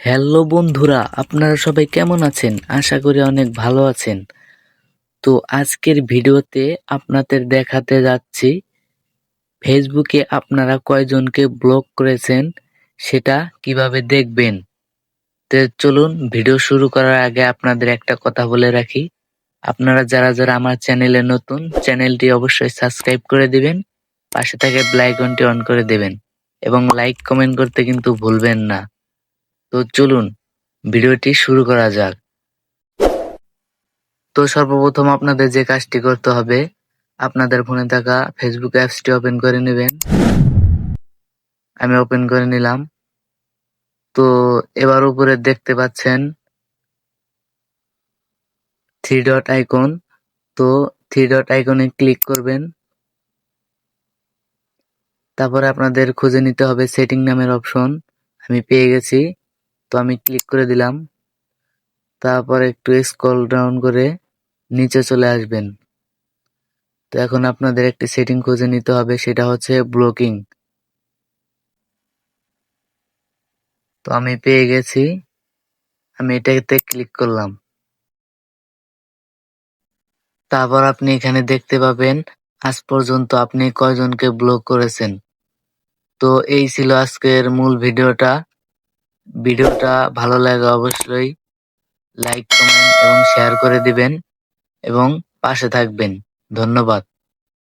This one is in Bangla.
হ্যালো বন্ধুরা, আপনারা সবাই কেমন আছেন? আশা করি অনেক ভালো আছেন। তো আজকের ভিডিওতে আপনাদের দেখাতে যাচ্ছি ফেসবুকে আপনারা কয়জনকে ব্লক করেছেন সেটা কিভাবে দেখবেন। তো চলুন ভিডিও শুরু করার আগে আপনাদের একটা কথা বলে রাখি। আপনারা যারা যারা আমার চ্যানেলে নতুন, চ্যানেলটি অবশ্যই সাবস্ক্রাইব করে দিবেন, পাশে থাকা বেল আইকনটি অন করে দেবেন এবং লাইক কমেন্ট করতে কিন্তু ভুলবেন না। তো চলুন ভিডিওটি শুরু করা যাক। তো সর্বপ্রথম আপনাদের যে কাজটি করতে হবে, আপনাদের ফোনে থাকা ফেসবুক অ্যাপসটি ওপেন করে নেবেন। আমি ওপেন করে নিলাম। তো এবার উপরে দেখতে পাচ্ছেন থ্রি ডট আইকন। তো থ্রি ডট আইকনে ক্লিক করবেন। তারপরে আপনাদের খুঁজে নিতে হবে সেটিং নামের অপশন। আমি পেয়ে গেছি, তো আমি ক্লিক করে দিলাম। তারপর একটু স্ক্রল ডাউন করে নিচে চলে আসবেন। তো এখন আপনাদের একটি সেটিং খুঁজে নিতে হবে, সেটা হচ্ছে ব্লকিং। তো আমি পেয়ে গেছি, আমি এটাতে ক্লিক করলাম। তারপর আপনি এখানে দেখতে পাবেন আজ পর্যন্ত আপনি কয়জনকে ব্লক করেছেন। তো এই ছিল আজকের মূল ভিডিওটা। ভিডিওটা ভালো লাগে অবশ্যই লাইক, কমেন্ট এবং শেয়ার করে দিবেন এবং পাশে থাকবেন। ধন্যবাদ।